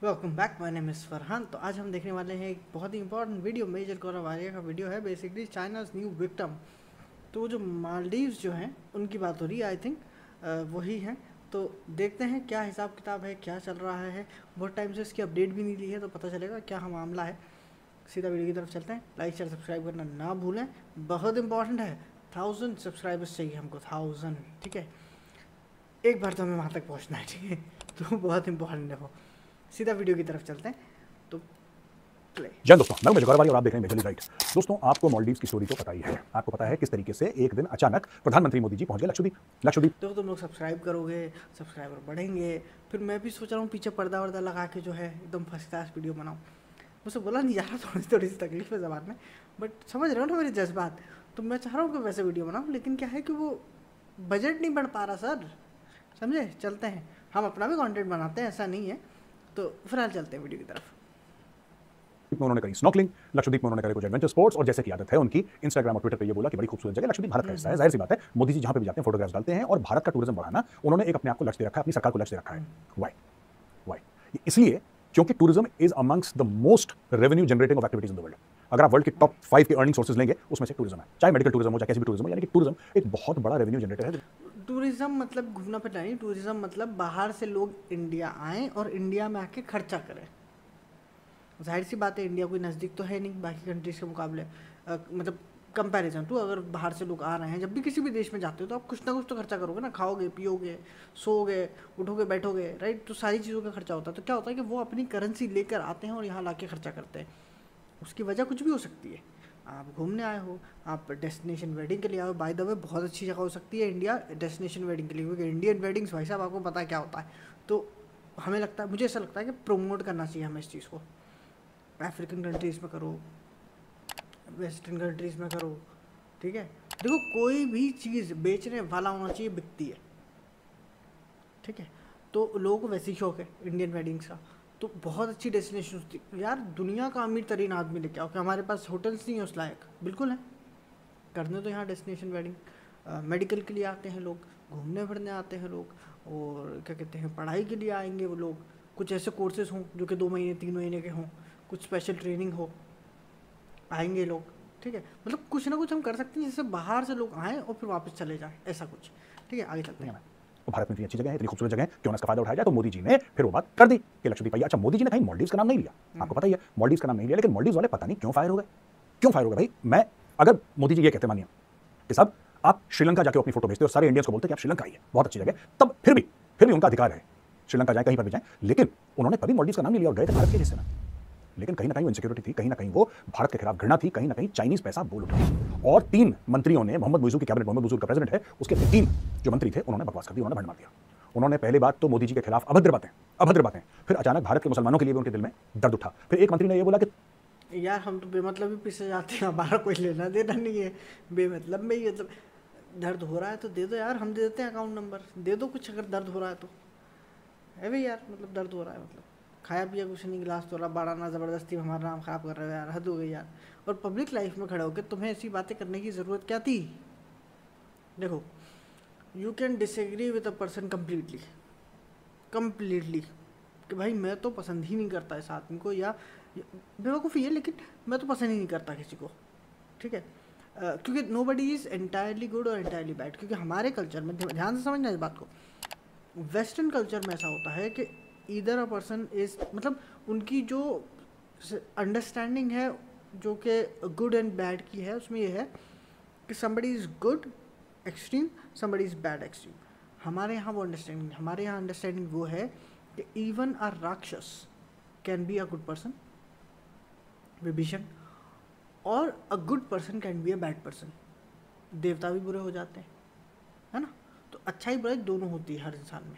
Welcome back, my name is Farhan. तो आज हम देखने वाले हैं एक बहुत ही इंपॉर्टेंट वीडियो। मेजर गौरवालिया का वीडियो है, बेसिकली चाइनाज न्यू विक्टिम। तो जो मालदीव्स जो हैं उनकी बात हो रही है, आई थिंक वही हैं। तो देखते हैं क्या हिसाब किताब है, क्या चल रहा है। बहुत टाइम से इसकी अपडेट भी नहीं ली है, तो पता चलेगा क्या मामला है। सीधा वीडियो की तरफ चलते हैं। लाइक शेयर सब्सक्राइब करना ना भूलें, बहुत इंपॉर्टेंट है। 1000 सब्सक्राइबर्स चाहिए हमको, 1000। ठीक है, एक बार तो हमें वहाँ तक पहुँचना है, ठीक है। तो बहुत इंपॉर्टेंट है वो। सीधा वीडियो की तरफ चलते हैं। तो प्ले। जय दोस्तों, मैं मेजर गौरवाली और आप देख रहे हैं मेजरली राइट। दोस्तों, आपको मालदीव्स की स्टोरी तो पता ही है। आपको पता है किस तरीके से एक दिन अचानक प्रधानमंत्री मोदी जी पहुंच गए लक्षद्वीप। तो तुम लोग सब्सक्राइब करोगे, सब्सक्राइबर बढ़ेंगे। फिर मैं भी सोच रहा हूँ पीछे पर्दा वर्दा लगा के जो है एकदम फर्स्ट क्लास वीडियो बनाऊँ। मुझसे बोला नहीं जा रहा, थोड़ी सी तकलीफ है ज़बान में, बट समझ रहे हो ना मेरे जज्बात। तो मैं चाह रहा हूँ कि वैसे वीडियो बनाऊँ, लेकिन क्या है कि वो बजट नहीं बढ़ पा रहा सर। समझे? चलते हैं, हम अपना भी कंटेंट बनाते हैं, ऐसा नहीं है। तो फिलहाल चलते हैं वीडियो की तरफ। में उन्होंने करी स्नॉर्कलिंग, लक्षद्वीप में उन्होंने करे कुछ एडवेंचर स्पोर्ट्स, और जैसे की आदत है उनकी, इंस्टाग्राम और ट्विटर पे ये बोला कि बड़ी खूबसूरत जगह लक्षद्वीप भारत का हिस्सा है। जाहिर सी बात है, मोदी जी जहां पे भी जाते हैं फोटोग्राफ्स डालते हैं, और भारत का टूरिज्म बढ़ाना उन्होंने एक अपने आप को लक्ष्य दे रखा है, अपनी सरकार को लक्ष्य दे रखा है। वाई इसलिए क्योंकि tourism is amongst the most revenue generating of activities in the world. अगर आप वर्ल्ड के टॉप 5 के अर्निंग सोर्सेज लेंगे, उसमें से टूरिज्म है। चाहे मेडिकल टूरिज्म हो, चाहे कैसी भी टूरिज्म हो, यानी कि टूरिज्म एक बहुत बड़ा रेवेन्यू जनरेटर है। टूरिज्म मतलब घूमना फिरना नहीं, टूरिज्म मतलब बाहर से लोग इंडिया आएँ और इंडिया में आके खर्चा करें। जाहिर सी बात है, इंडिया कोई नज़दीक तो है नहीं बाकी कंट्रीज़ के मुकाबले। मतलब कंपैरिजन टू, अगर बाहर से लोग आ रहे हैं, जब भी किसी भी देश में जाते हो तो आप कुछ ना कुछ तो खर्चा करोगे ना। खाओगे, पियोगे, सोओगे, उठोगे, बैठोगे, राइट। तो सारी चीज़ों का खर्चा होता है। तो क्या होता है कि वो अपनी करेंसी लेकर आते हैं और यहाँ ला के खर्चा करते हैं। उसकी वजह कुछ भी हो सकती है। आप घूमने आए हो, आप डेस्टिनेशन वेडिंग के लिए आए हो। बाय द वे, बहुत अच्छी जगह हो सकती है इंडिया डेस्टिनेशन वेडिंग के लिए, क्योंकि इंडियन वेडिंग्स भाई साहब आपको पता है क्या होता है। तो हमें लगता है, मुझे ऐसा लगता है कि प्रोमोट करना चाहिए हमें इस चीज़ को। अफ्रीकन कंट्रीज़ में करो, वेस्टर्न कंट्रीज़ में करो, ठीक है। देखो, कोई भी चीज़ बेचने वाला होना चाहिए, बिकती है, ठीक है। तो लोगों को वैसे ही शौक है इंडियन वेडिंग्स का। तो बहुत अच्छी डेस्टिनेशन होती है यार। दुनिया का अमीर तरीन आदमी लेके आओ कि हमारे पास होटल्स नहीं है उस लायक, बिल्कुल है। करने तो यहाँ डेस्टिनेशन वेडिंग। मेडिकल के लिए आते हैं लोग, घूमने फिरने आते हैं लोग, और क्या कहते हैं, पढ़ाई के लिए आएंगे वो लोग। कुछ ऐसे कोर्सेज हों जो कि 2 महीने 3 महीने के हों, कुछ स्पेशल ट्रेनिंग हो, आएंगे लोग, ठीक है। मतलब कुछ ना कुछ हम कर सकते हैं जिससे बाहर से लोग आएँ और फिर वापस चले जाएँ, ऐसा कुछ, ठीक है। आगे चलते हैं। तो भारत में इतनी अच्छी जगह है, इतनी खूबसूरत जगह है, क्यों ना इसका फायदा उठाया जाए। तो मोदी जी ने फिर वो बात कर दी कि लक्षद्वीप आइए। अच्छा, मोदी जी ने कहीं मालदीव्स का नाम नहीं लिया, आपको पता ही है, मालदीव्स का नाम नहीं लिया। लेकिन मालदीव्स वाले पता नहीं क्यों फायर हो गए। भाई, मैं अगर मोदी जी ये कहते, मानिए कि साहब आप श्रीलंका जाके अपनी फोटो भेजते हो, सारे इंडियंस को बोलते हैं कि आप श्रीलंका आइए, बहुत अच्छी जगह, तब फिर भी उनका अधिकार है, श्रीलंका जाए, कहीं पर भी जाए। लेकिन उन्होंने कभी मालदीव्स का नाम नहीं लिया और गए थे भारत के हिस्से में। लेकिन कहीं ना कहीं वो इनसिक्योरिटी थी, कहीं ना कहीं वो भारत के खिलाफ घृणा थी, कहीं ना कहीं चाइनीज पैसा बोल उठा। और 3 मंत्रियों ने, मोहम्मद मुइज़ू की कैबिनेट, मोहम्मद मुइज़ू का प्रेसिडेंट है, उसके 3 जो मंत्री थे, उन्होंने बकवास कर दी, उन्होंने भंड मार दिया। उन्होंने पहली बात तो मोदी जी के खिलाफ अभद्र बातें, फिर अचानक भारत के मुसलमानों के लिए भी उनके दिल में दर्द उठा। फिर एक मंत्री ने यह बोला कि यार हम तो बेमतलब ही पीछे जाते हैं, हमारा कोई लेना देना नहीं है बेमतलब में ही। मतलब दर्द हो रहा है तो दे दो यार, हम दे देते हैं अकाउंट नंबर, दे दो कुछ, अगर दर्द हो रहा है तो है भाई यार। मतलब दर्द हो रहा है, मतलब खाया पिया कुछ नहीं, गिलास तोड़ा, बाड़ाना, ज़बरदस्ती में हमारा नाम ख़राब कर रहे हो यार, हद हो गई यार। और पब्लिक लाइफ में खड़े होकर तुम्हें ऐसी बातें करने की ज़रूरत क्या थी? देखो, you can disagree with a person completely कि भाई मैं तो पसंद ही नहीं करता इस आदमी को, या बेवकूफ़ी है, लेकिन मैं तो पसंद ही नहीं करता किसी को, ठीक है। क्योंकि नोबडी इज़ एंटायरली गुड और एंटायरली बैड। क्योंकि हमारे कल्चर में, ध्यान से समझना इस बात को, वेस्टर्न कल्चर में ऐसा होता है कि ईदर अ पर्सन इज़, मतलब उनकी जो अंडरस्टैंडिंग है जो कि गुड एंड बैड की है, उसमें ये है कि somebody is good extreme, somebody is bad extreme. हमारे यहाँ अंडरस्टैंडिंग वो है कि even a rakshas can be a good person, Vibhishan, और a good person can be a bad person. देवता भी बुरे हो जाते हैं, है ना। तो अच्छाई बुराई दोनों होती है हर इंसान में।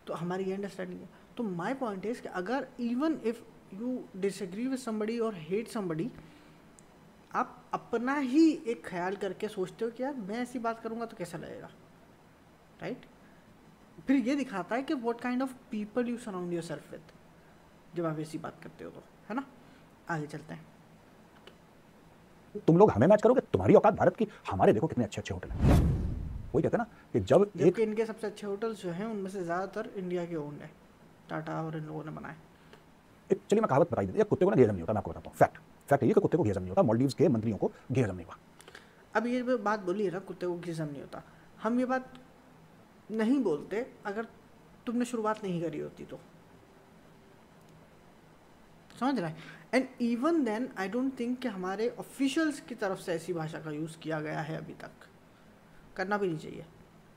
तो हमारी ये अंडरस्टैंडिंग है। तो माय पॉइंट इज कि अगर even if you disagree with somebody और हेट समबडी, आप अपना ही एक ख्याल करके सोचते हो कि यार मैं ऐसी बात करूँगा तो कैसा लगेगा, राइट। फिर ये दिखाता है कि what kind of people you surround your self with, जब आप ऐसी बात करते हो तो, है ना। आगे चलते हैं। तुम लोग हमें मैच करोगे, तुम्हारी औकात भारत की, हमारे देखो कितने अच्छे होटल हैं। वही कहते हैं ना कि जबकि इनके सबसे अच्छे होटल्स जो हैं उनमें से ज़्यादातर इंडिया के ओन्ड है, टाटा और इन लोगों ने बनाए। चलिए मैं कहावत बताई देती है, कुत्ते को ना घेर हजम नहीं होता, मैं आपको बताता हूँ। फैक्ट है ये कि कुत्ते को घेर हजम नहीं होता, मालदीव्स के मंत्रियों को घेर हजम नहीं हुआ। अब ये बात बोली है ना, कुत्ते को घिसम नहीं होता, हम ये बात नहीं बोलते अगर तुमने शुरुआत नहीं करी होती तो, समझ रहा है। And even then I don't think कि हमारे ऑफिशियल्स की तरफ से ऐसी भाषा का यूज़ किया गया है अभी तक, करना भी नहीं चाहिए।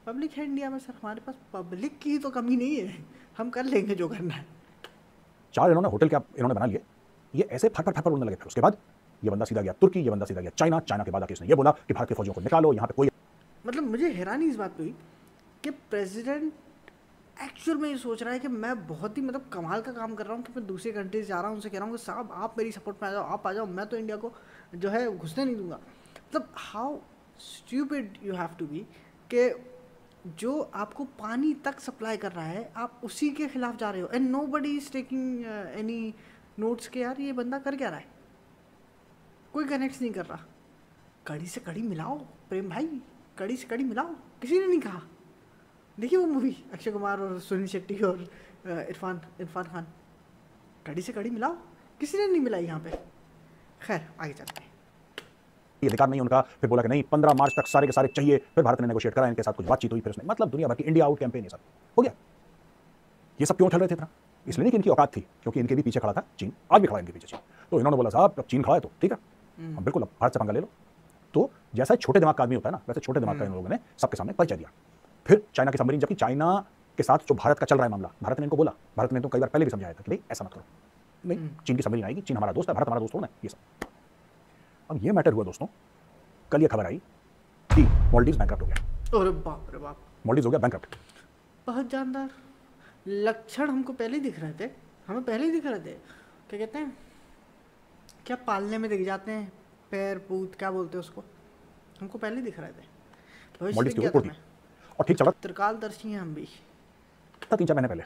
पब्लिक है इंडिया में सर, हमारे पास पब्लिक की तो कमी नहीं है, हम कर लेंगे जो करना है। 4 इन्होंने होटल क्या इन्होंने बना लिए, ये ऐसे फट फट फट उड़ने लगे। फिर उसके बाद ये बंदा सीधा गया तुर्की, ये बंदा सीधा गया चाइना, चाइना के बाद आके इसने ये बोला कि भारत के फौजियों को निकालो, यहाँ पे कोई, मतलब मुझे हैरानी इस बात पे हुई कि प्रेसिडेंट एक्चुअल में ये सोच रहा है कि मैं बहुत ही मतलब कमाल का काम कर रहा हूँ कि मैं दूसरी कंट्रीज जा रहा हूँ, उनसे कह रहा हूँ कि साहब आप मेरी सपोर्ट में आ जाओ, आप आ जाओ, मैं तो इंडिया को जो है घुसने नहीं दूंगा। मतलब how stupid you have to be कि जो आपको पानी तक सप्लाई कर रहा है आप उसी के खिलाफ जा रहे हो, and nobody is taking any notes के यार ये बंदा कर क्या रहा है, कोई कनेक्ट नहीं कर रहा। कड़ी से कड़ी मिलाओ प्रेम भाई, कड़ी से कड़ी मिलाओ, किसी ने नहीं कहा। देखिए वो मूवी अक्षय कुमार और सुनील शेट्टी और इरफान खान, कड़ी से कड़ी मिलाओ, किसी ने नहीं मिलाई यहाँ पे। खैर आगे चलते हैं। ये अधिकार नहीं उनका, फिर बोला कि नहीं 15 मार्च तक सारे के सारे चाहिए, फिर भारत ने नेगोशिएट करा, इनके साथ कुछ बातचीत हुई, फिर उसने मतलब दुनिया भर की इंडिया आउट कैंपेन ये सब हो गया। ये सब क्यों उठल रहे थे इतना, इसलिए नहीं कि इनकी औकात थी, क्योंकि इनके भी पीछे खड़ा था चीन, आज भी खड़ा है इनके पीछे चीन। तो इन्होंने बोला साहब अब चीन खड़ा है तो ठीक है, हम बिल्कुल अब भारत से पंगा ले लो। तो जैसा छोटे दिमाग का आदमी होता है ना, वैसे छोटे दिमाग का इन लोगों ने सबके सामने परिचय दिया। फिर चाइना की सबमरीन, जबकि चाइना के साथ जो भारत का चल रहा है मामला, भारत ने इनको बोला, भारत ने तो कई बार पहले भी समझाया था कि भाई ऐसा मत करो, नहीं चीन की सबमरीन आएगी, चीन हमारा दोस्त है, भारत हमारा दोस्त होना ये सब। अब ये मैटर हुआ दोस्तों, कल ये खबर आई कि मालदीव्स बैंकरप्ट हो गया। अरे बाप रे बाप, मालदीव्स हो गया बैंकरप्ट। बहुत जानदार लक्षण हमको पहले ही दिख रहे थे, हमें पहले ही दिख रहे थे। क्या कहते हैं, क्या पालने में दिख जाते हैं, पैर पूत क्या बोलते हैं उसको, हमको पहले ही दिख रहे थे। भविष्य मालदीव्स की दिख ओर गया था। थी और ठीक चल रहा त्रिकालदर्शी हैं हम भी। था 3-4 महीने पहले,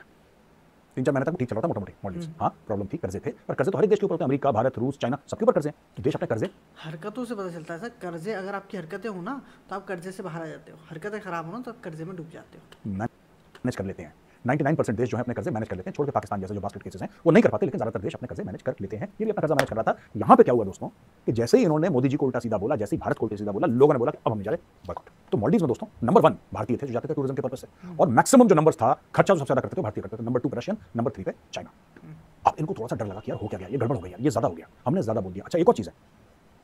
3-4 महीने तक ठीक चल रहा था मोटा मोटी मालदीव्स। हाँ प्रॉब्लम थी, कर्जे थे, पर कर्जे तो हर एक देश के ऊपर होते हैं, अमेरिका, भारत, रूस, चाइना, सबके ऊपर कर्जे हैं। तो देश अपने कर्जे, हरकतों से पता चलता है सर, कर्जे अगर आपकी हरकतें हो ना तो आप कर्जे से बाहर आ जाते हो, हरकतें खराब हो ना तो आप कर्जे में डूब जाते हो। मैनेज कर लेते हैं। 99% देश जो है अपने कर्जे मैनेज कर लेते हैं, छोड़ के पाकिस्तान जैसे जो बास्केट केसेस हैं वो नहीं कर पाते, लेकिन ज्यादातर देश अपने कर्जे मैनेज कर लेते हैं। ये भी अपना कर्जा मैनेज कर रहा था। यहाँ पे क्या हुआ दोस्तों कि जैसे ही इन्होंने मोदी जी को उल्टा सीधा बोला, जैसे ही भारत को उल्टा सीधा बोला, लोगों ने बोला कि अब हम नहीं जा रहे, बॉयकॉट। तो मालदीव्स में दोस्तों नंबर 1 भारतीय थे जो जाते थे टूरिज्म के पर्पस से, और मैक्सिमम जो नंबर्स था, खर्चा जो सबसे ज्यादा करते थे भारतीय करते थे। नंबर 2 पे रशियन, नंबर 3 पे चाइना। अब इनको थोड़ा सा डर लगा कि यार हो क्या गया, ये गड़बड़ हो गई यार, ये ज्यादा हो गया, हमने ज्यादा बोल दिया। अच्छा एक और चीज है,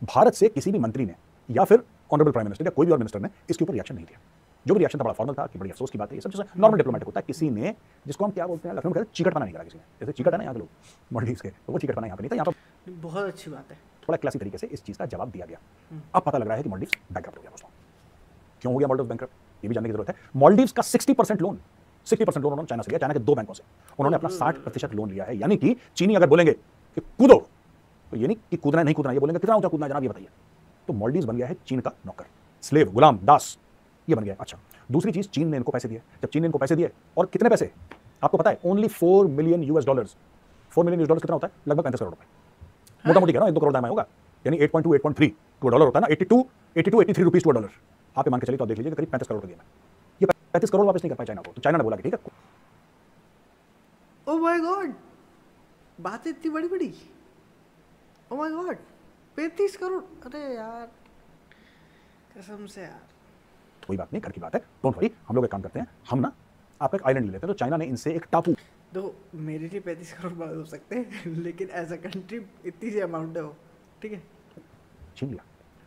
भारत से किसी भी मंत्री ने या फिर ऑनरेबल प्राइम मिनिस्टर या कोई भी और मिनिस्टर ने इसके ऊपर रिएक्शन नहीं दिया। जो भी रिएक्शन था बड़ा फॉर्मल था कि बड़ी अफसोस की बात है, ये सब जैसे नॉर्मल डिप्लोमेटिक होता है। किसी ने, जिसको हम क्या बोलते हैं लखनऊ में चीकटपना नहीं करा किसी ने, जैसे चीकट है ना यहाँ के लोग मालदीव्स के, तो वो चीकटपना यहाँ पे नहीं था। यहाँ पर बहुत अच्छी बात है, बड़ा क्लासिक तरीके से इस चीज का जवाब दिया गया। अब पता लग रहा है कि मालदीव्स बैंकरप्ट हो गया दोस्तों। क्यों हो गया मालदीव्स बैंकरप्ट, ये भी जानने की जरूरत है। मालदीव्स का 60% लोन उन्होंने चाइना से लिया, चाइना के 2 बैंकों से उन्होंने अपना 60% लोन लिया है। यानी कि चीनी अगर बोलेंगे कि कूदो, तो ये नहीं कि कूदना है नहीं कूदना, ये बोलेंगे कितना ऊंचा कूदना है जनाब ये बताइए। तो मालदीव्स बन गया है चीन का नौकर, स्लेव, गुलाम, दास, ये बन गया। अच्छा दूसरी चीज, चीन ने इनको पैसे दिए। जब चीन ने इनको पैसे दिए, और कितने पैसे आपको पता है, ओनली $4 मिलियन। $4 मिलियन कितना होता है, लगभग 35 करोड़ रुपए। मोटा मोटी कह रहा हूं, 1-2 करोड़ दाम होगा, यानी 8.2 8.3 टू डॉलर होता है ना, 82 83 रुपीज टू डॉलर। आप ये मान के चलिए तो आप देख लीजिए करीब 35 करोड़ का दिया। ये 35 करोड़ वापस नहीं कर पाए चाइना को, तो चाइना ने बोला कि ठीक है। ओ माय गॉड, बात इतनी बड़ी बड़ी, ओ माय गॉड 35 करोड़, अरे यार कसम से यार। कोई बात नहीं, घर की बात है, डोंट वरी। हम लोग एक काम करते हैं, हम ना आपका एक आइलैंड ले लेते हैं। तो चाइना ने इनसे एक टापू, देखो मेरे लिए 35 करोड़ बात हो सकते हैं, लेकिन एज अ कंट्री इतनी सी अमाउंट है वो, ठीक है, छीन लिया।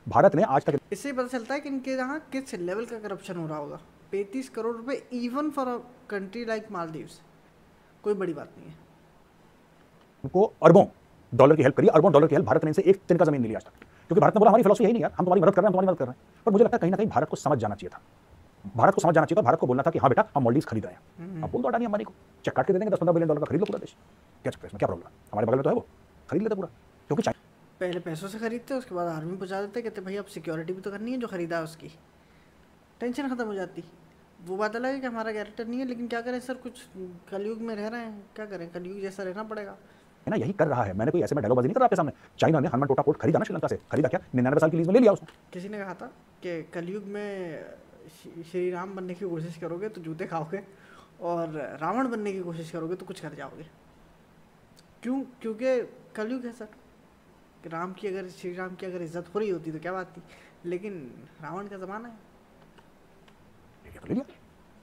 भारत ने आज तक, इससे ही पता चलता है कि इनके यहाँ किस लेवल का करप्शन हो रहा होगा। 35 करोड़ रुपए even for a country like Maldives कोई बड़ी बात नहीं है। उनको अरबों डॉलर की हेल्प करी, अरबों डॉलर की हेल्प भारत ने इनसे एक तिनका जमीन नहीं ली आज तक, क्योंकि भारत ने बोला हमारी फिलॉसफी यही नहीं यार, हम तुम्हारी मदद कर रहे हैं, तुम्हारी मदद कर रहे हैं। पर मुझे लगता है कहीं ना कहीं भारत को समझ जाना चाहिए था, भारत को समझ जाना चाहिए था, भारत को बोलना था कि हाँ बेटा हम मालदीव्स खरीद रहे हैं। अब बोल दो अडानी अंबानी को, चेक काट के दे देंगे 10-15 बिलियन डॉलर का, खरीद लो पूरा देश, क्या चक्कर है इसमें, क्या प्रॉब्लम है, हमारे बगल में तो है वो, खरीद लेते पूरा। क्योंकि पहले पैसों से खरीदते, उसके बाद आर्मी पहुंचा देते, कहते भाई अब सिक्योरिटी भी तो करनी है, जो खरीदा है उसकी टेंशन खत्म हो जाती। वो बात अलग है कि हमारा कैरेक्टर नहीं है, लेकिन क्या करें सर, कुछ कलयुग में रह रहे हैं, क्या करें, कलयुग जैसा रहना पड़ेगा, है ना, यही कर रहा है। मैंने कोई ऐसे में डायलॉगबाजी नहीं कर रहा आपके सामने। चाइना ने हनुमान टोटा पोर्ट खरीदा ना श्रीलंका से, खरीदा क्या, 99 साल की लीज में ले लिया उसने। किसी ने कहा था कि कलयुग में श्री राम बनने की कोशिश करोगे तो जूते खाओगे, और रावण बनने की कोशिश करोगे तो कुछ कर जाओगे। क्यों? क्योंकि कलयुग है सर। श्री राम की अगर इज्जत हो रही होती तो क्या बात थी, लेकिन रावण का ज़माना है। तो ले लिया।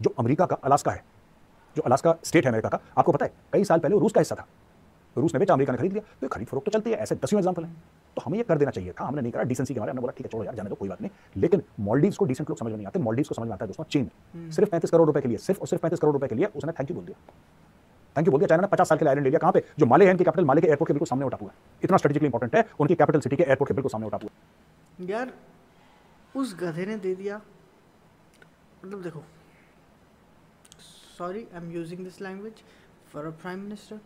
जो अमेरिका का अलास्का है, जो अलास्का स्टेट है अमेरिका का, आपको पता है कई साल पहले वो रूस का हिस्सा था, रूस ने बेचा, अमेरिका ने खरीद लिया। तो खरीद फरोख्त तो चलती है, ऐसे दसियों एग्जाम्पल हैं। तो हमें ये कर देना चाहिए था, हमने नहीं करा, डिसेंसी के बारे में हमने बोला ठीक है छोड़ो यार जाने दो कोई बात नहीं। लेकिन मालदीव्स को डिसेंट लोग समझ में नहीं आते, मालदीव्स को समझ में आता है दोस्तों चीन। सिर्फ 35 करोड़ रुपए के लिए, सिर्फ और सिर्फ 35 करोड़ रुपए के लिए उसने थैंक यू बोल दिया, थैंक यू बोल दिया। चाइना ने 50 साल के लिए आइलैंड ले लिया, कहां पे? जो माले है इनकी कैपिटल, माले के एयरपोर्ट के बिल्कुल सामने टापू है, इतना स्ट्रेटेजिकली इंपॉर्टेंट है, उनकी कैपिटल सिटी के एयरपोर्ट के बिल्कुल सामने टापू है। यार उस गधे ने दे दिया, मतलब देखो, sorry I am using this language for a prime minister,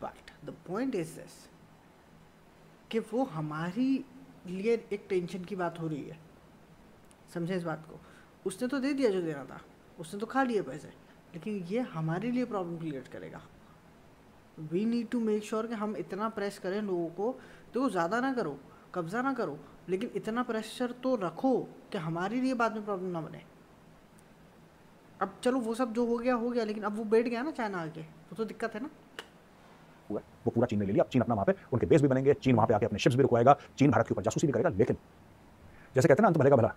but the point is this कि वो हमारी लिए एक टेंशन की बात हो रही है, समझे इस बात को। उसने तो दे दिया जो देना था, उसने तो खा लिए पैसे, लेकिन ये हमारे लिए प्रॉब्लम क्रिएट करेगा। We need to make sure कि हम इतना प्रेस करें लोगों को, तो ज़्यादा ना करो, कब्जा ना करो, लेकिन इतना प्रेशर तो रखो कि हमारे लिए बाद में प्रॉब्लम ना बने। अब चलो वो सब जो हो गया, लेकिन अब वो बैठ गया ना चाइना आके, तो दिक्कत है ना। हुआ वो पूरा चीन ने ले लिया। अब चीन अपना वहां पे उनके बेस भी बनेंगे, चीन वहां पे आके अपने शिप्स भी रुकवाएगा, चीन भारत के ऊपर जासूसी भी करेगा। लेकिन जैसे कहते हैं ना अंत भले का भला,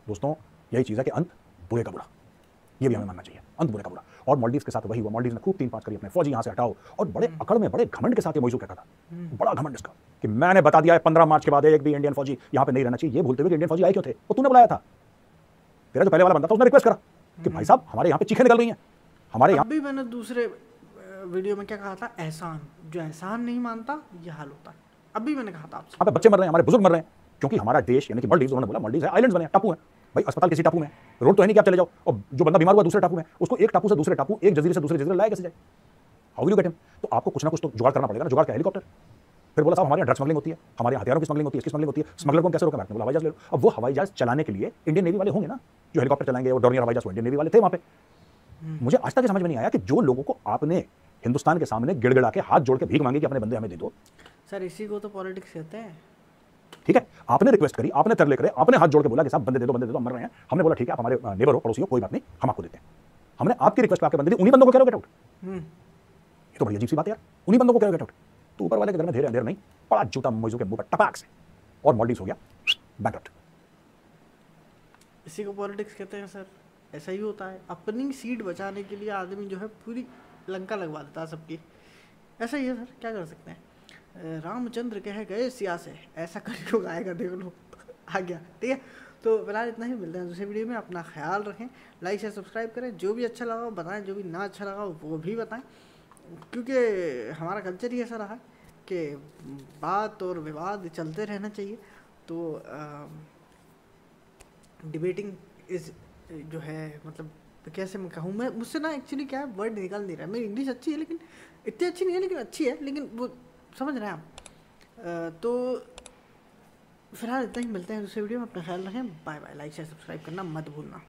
दोस्तों यही चीज़ है कि अंत बुरे का बुरा, ये भी हमें मानना चाहिए, अंत बुरे का बुरा। और मालदीव के साथ वही हुआ, मालदीव ने खूब 3-5 करी अपने फौजी यहाँ से हटाओ, और बड़े अकड़ में बड़े घमंड के साथ ये मौजूद कहता था, बड़ा घमंड इसका कि मैंने बता दिया है 15 मार्च के बाद एक भी इंडियन फौजी यहाँ पे नहीं रहना चाहिए। ये भूलते हुए कि इंडियन फौजी आए क्यों थे, वो तूने बुलाया था, तेरा जो पहले वाला बंदा था उसने रिक्वेस्ट करा कि भाई साहब हमारे यहाँ पे चीखें निकल रही हैं हमारे यहाँ। अभी मैंने दूसरे वीडियो में क्या कहा था, एहसान, जो एहसान नहीं मानता ये हाल होता है। अभी मैंने कहा था आपसे, यहाँ पे बच्चे मर रहे हैं, हमारे बुजुर्ग मर रहे हैं, क्योंकि हमारा देश यानी कि मालदीव, उन्होंने बोला मालदीव है, आइलैंड्स बने, टापू है भाई, अस्पताल किसी टापू में, रोड तो है नहीं कि आप चले जाओ, और जो बंदा बीमार हुआ दूसरे टापू में, उसको एक टापू से दूसरे टापू, एक जजीरे से दूसरे जजीरे लाया कैसे जाए, how will you get him? तो आपको कुछ ना कुछ तो जुगाड़ करना पड़ेगा ना, जुगाड़ का हेलीकॉप्टर। फिर बोला साहब हमारे यहाँ ड्रग स्मगलिंग होती है, हमारे हथियारों की स्मगलिंग होती है, इसकी स्मगलिंग होती है, स्मगलर को कैसे रोका? मैंने बोला हवाई जहाज ले लो। अब वो हवाई जहाज चलाने के लिए इंडियन नेवी वाले होंगे ना, जो हेलीकॉप्टर चलाएंगे, वो डोर्नियर हवाई जहाज इंडियन नेवी वाले थे वहां पे। मुझे आज तक समझ में नहीं आया कि जो लोगों को आपने हिंदुस्तान के सामने गिड़गिड़ा के हाथ जोड़ के भीख मांगी कि अपने बंदे हमें दे दो, सर इसी को तो पॉलिटिक्स कहते हैं। ठीक है, आपने रिक्वेस्ट करी, आपने तरले करे, आपने हाथ जोड़ के बोला कि साहब बंदे दे दो, हम मर रहे हैं। हमने बोला ठीक है आप हमारे नेबर हो, पड़ोसी हो, कोई बात नहीं, हम आपको देते हैं। हमने आपकी रिक्वेस्ट पे आपके बंदे दी, उन्हीं बंदों को कह रहे हो गेट आउट। ये तो बड़ी अजीब सी बात है यार, उन्हीं बंदों को कह रहे हो गेट आउट। तो ऊपर वाले के घर में अंधेर नहीं, पड़ा जूता मौजू के मुंह पर टपाक से, और मालदीव्स हो गया बैंकरप्ट। इसी को पॉलिटिक्स कहते हैं सर, ऐसा ही होता है। अपनी सीट बचाने के लिए आदमी जो है पूरी लंका लगवा देता है सबकी, ऐसा ही है सर, क्या कर सकते हैं। रामचंद्र कह गए सिया से, ऐसा कलयुग आएगा देख लो, आ गया। ठीक है, तो फिलहाल इतना ही, मिलते हैं दूसरी वीडियो में। अपना ख्याल रखें, लाइक शेयर सब्सक्राइब करें, जो भी अच्छा लगा बताएं, जो भी ना अच्छा लगा वो भी बताएं, क्योंकि हमारा कल्चर ही ऐसा रहा कि बात और विवाद चलते रहना चाहिए। तो डिबेटिंग इज़ जो है, मतलब कैसे मैं कहूँ, मैं मुझसे ना एक्चुअली क्या है, वर्ड निकल नहीं रहा है। मेरी इंग्लिश अच्छी है लेकिन इतनी अच्छी नहीं है, लेकिन अच्छी है, लेकिन वो समझ रहे हैं आप। तो फिलहाल इतना ही, मिलते हैं दूसरे वीडियो में। अपना ख्याल रखें, bye bye. Like share subscribe करना मत भूलना।